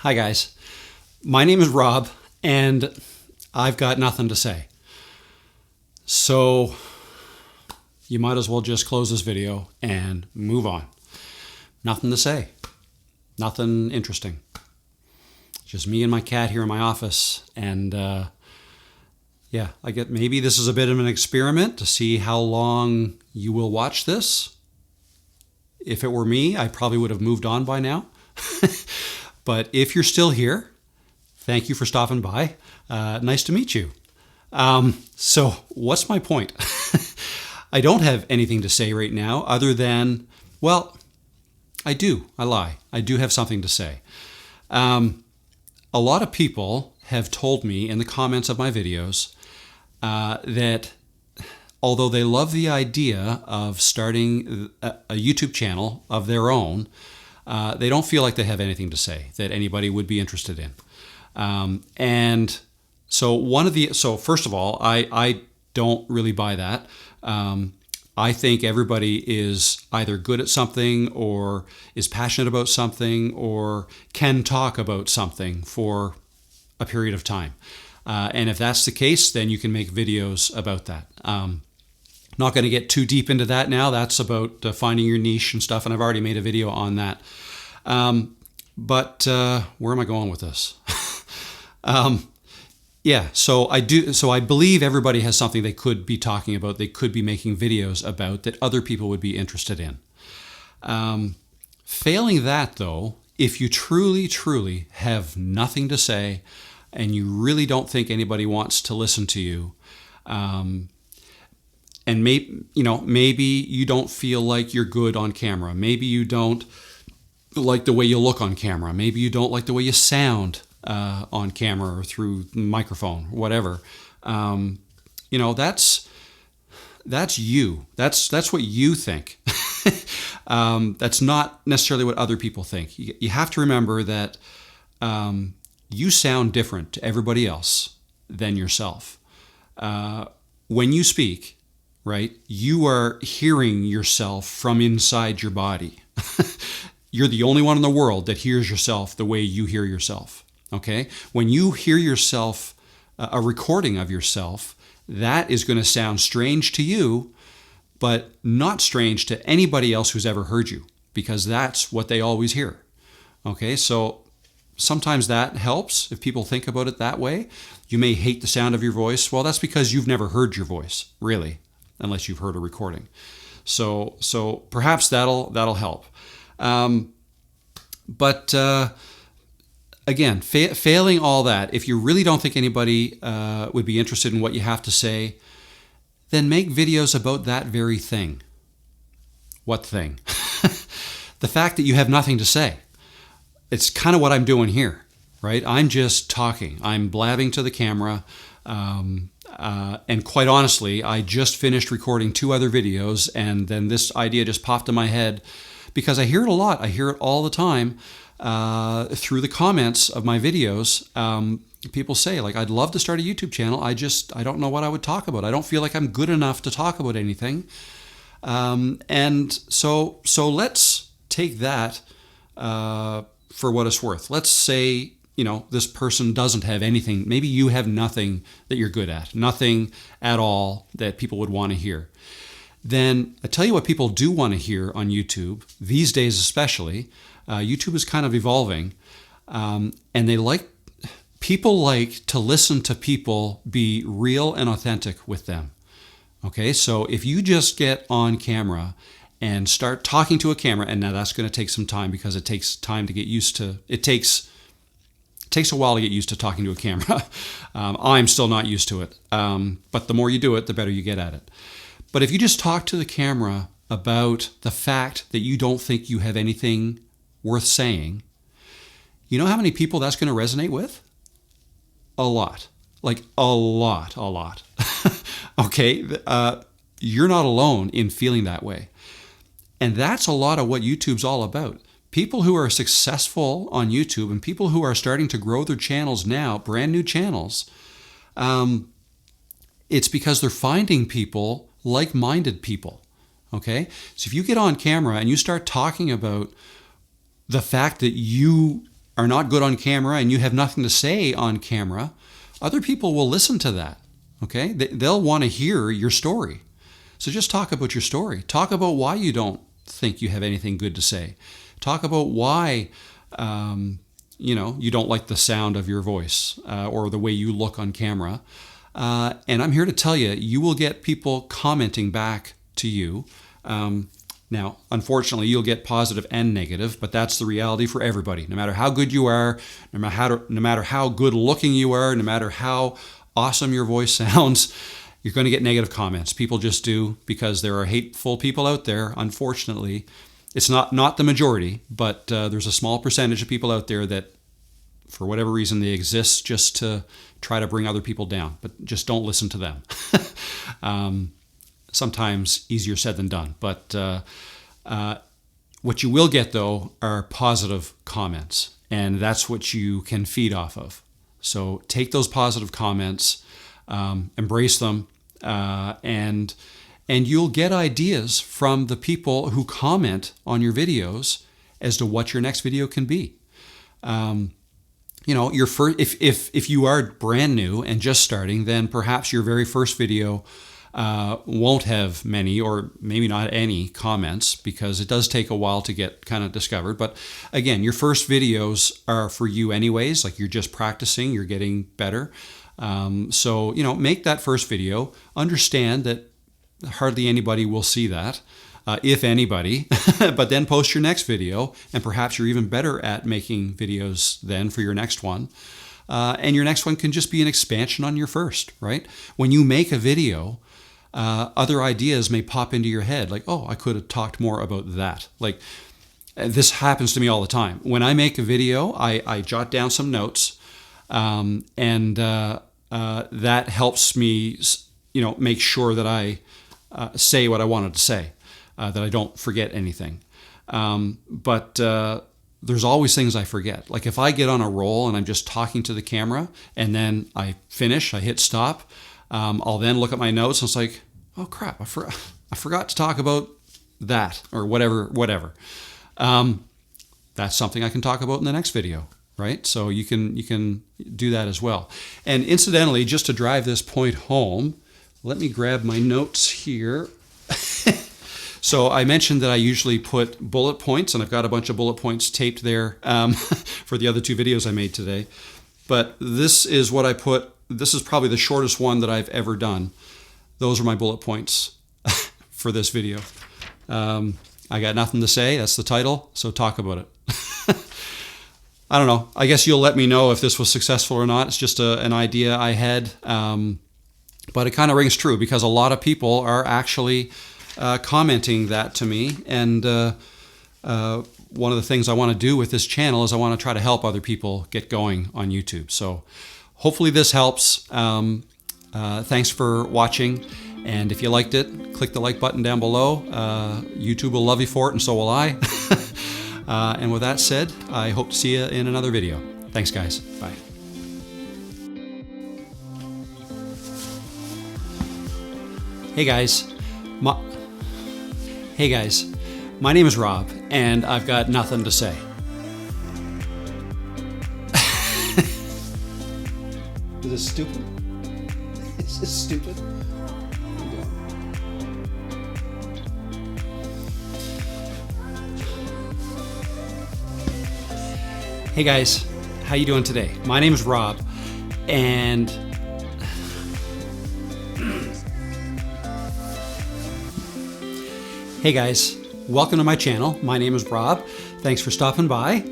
Hi guys, my name is Rob and I've got nothing to say. So you might as well just close this video and move on. Nothing to say. Nothing interesting. Just me and my cat here in my office, and yeah, I get maybe this is a bit of an experiment to see how long you will watch this. If it were me, I probably would have moved on by now. But if you're still here, thank you for stopping by. Nice to meet you. So what's my point? I don't have anything to say right now other than, well, I do. I lie. I do have something to say. A lot of people have told me in the comments of my videos that although they love the idea of starting a YouTube channel of their own, they don't feel like they have anything to say that anybody would be interested in. And so first of all, I don't really buy that. I think everybody is either good at something or is passionate about something or can talk about something for a period of time. And if that's the case, then you can make videos about that. Not going to get too deep into that now. That's about finding your niche and stuff, and I've already made a video on that. But where am I going with this? Yeah, so I believe everybody has something they could be talking about, they could be making videos about that other people would be interested in. Failing that, though, if you truly have nothing to say and you really don't think anybody wants to listen to you, and maybe you don't feel like you're good on camera. Maybe you don't like the way you look on camera. Maybe you don't like the way you sound on camera or through microphone, whatever. That's you. That's what you think. That's not necessarily what other people think. You have to remember that you sound different to everybody else than yourself. When you speak, right, you are hearing yourself from inside your body. You're the only one in the world that hears yourself the way you hear yourself. Okay? When you hear yourself, a recording of yourself, that is going to sound strange to you, but not strange to anybody else who's ever heard you, because that's what they always hear. Okay? So sometimes that helps if people think about it that way. You may hate the sound of your voice. Well, that's because you've never heard your voice, really, unless you've heard a recording. So perhaps that'll help. But again, failing all that, if you really don't think anybody would be interested in what you have to say, then make videos about that very thing. What thing? The fact that you have nothing to say. It's kind of what I'm doing here, right? I'm just talking. I'm blabbing to the camera. And quite honestly, I just finished recording 2 other videos, and then this idea just popped in my head because I hear it a lot. I hear it all the time through the comments of my videos. People say, like, I'd love to start a YouTube channel. I don't know what I would talk about. I don't feel like I'm good enough to talk about anything. And so let's take that for what it's worth. Let's say, this person doesn't have anything. Maybe you have nothing that you're good at, nothing at all that people would want to hear. Then I tell you what people do want to hear on YouTube, these days especially. YouTube is kind of evolving, and people like to listen to people be real and authentic with them. Okay, so if you just get on camera and start talking to a camera, and now that's going to take some time because it takes time to get used to. It takes a while to get used to talking to a camera. I'm still not used to it, but the more you do it, the better you get at it. But if you just talk to the camera about the fact that you don't think you have anything worth saying, you know how many people that's going to resonate with? A lot. Like a lot. Okay? You're not alone in feeling that way. And that's a lot of what YouTube's all about. People who are successful on YouTube and people who are starting to grow their channels now, brand new channels, it's because they're finding people, like-minded people. Okay? So if you get on camera and you start talking about the fact that you are not good on camera and you have nothing to say on camera, other people will listen to that. Okay? They'll want to hear your story. So just talk about your story. Talk about why you don't think you have anything good to say. Talk about why you don't like the sound of your voice or the way you look on camera. And I'm here to tell you, you will get people commenting back to you. Now, unfortunately, you'll get positive and negative, but that's the reality for everybody. No matter how good you are, no matter how good looking you are, no matter how awesome your voice sounds, you're going to get negative comments. People just do, because there are hateful people out there. Unfortunately, it's not the majority, but there's a small percentage of people out there that, for whatever reason, they exist just to try to bring other people down. But just don't listen to them. Sometimes easier said than done. But what you will get, though, are positive comments. And that's what you can feed off of. So take those positive comments, embrace them, and you'll get ideas from the people who comment on your videos as to what your next video can be. Your first, if you are brand new and just starting, then perhaps your very first video won't have many, or maybe not any, comments, because it does take a while to get kind of discovered. But again, your first videos are for you anyways. Like, you're just practicing, you're getting better. So make that first video. Understand that hardly anybody will see that, if anybody. But then post your next video, and perhaps you're even better at making videos then for your next one. And your next one can just be an expansion on your first, right? When you make a video, other ideas may pop into your head, like, oh, I could have talked more about that. Like, this happens to me all the time. When I make a video, I jot down some notes, and that helps me, make sure that I say what I wanted to say, that I don't forget anything. But there's always things I forget. Like, if I get on a roll and I'm just talking to the camera, and then I finish, I hit stop, I'll then look at my notes, and it's like, oh crap, I forgot to talk about that, or whatever. That's something I can talk about in the next video, right? So you can do that as well. And incidentally, just to drive this point home, let me grab my notes here. So I mentioned that I usually put bullet points, and I've got a bunch of bullet points taped there for the other two videos I made today. But this is what I put. This is probably the shortest one that I've ever done. Those are my bullet points for this video. I got nothing to say. That's the title. So talk about it. I don't know. I guess you'll let me know if this was successful or not. It's just an idea I had. But it kind of rings true, because a lot of people are actually commenting that to me. And one of the things I want to do with this channel is I want to try to help other people get going on YouTube. So hopefully this helps. Thanks for watching. And if you liked it, click the like button down below. YouTube will love you for it, and so will I. And with that said, I hope to see you in another video. Thanks, guys. Bye. Hey guys. My name is Rob, and I've got nothing to say. Is this stupid? Is this stupid? Hey guys, how you doing today? My name is Rob, and hey guys, welcome to my channel. My name is Rob. Thanks for stopping by.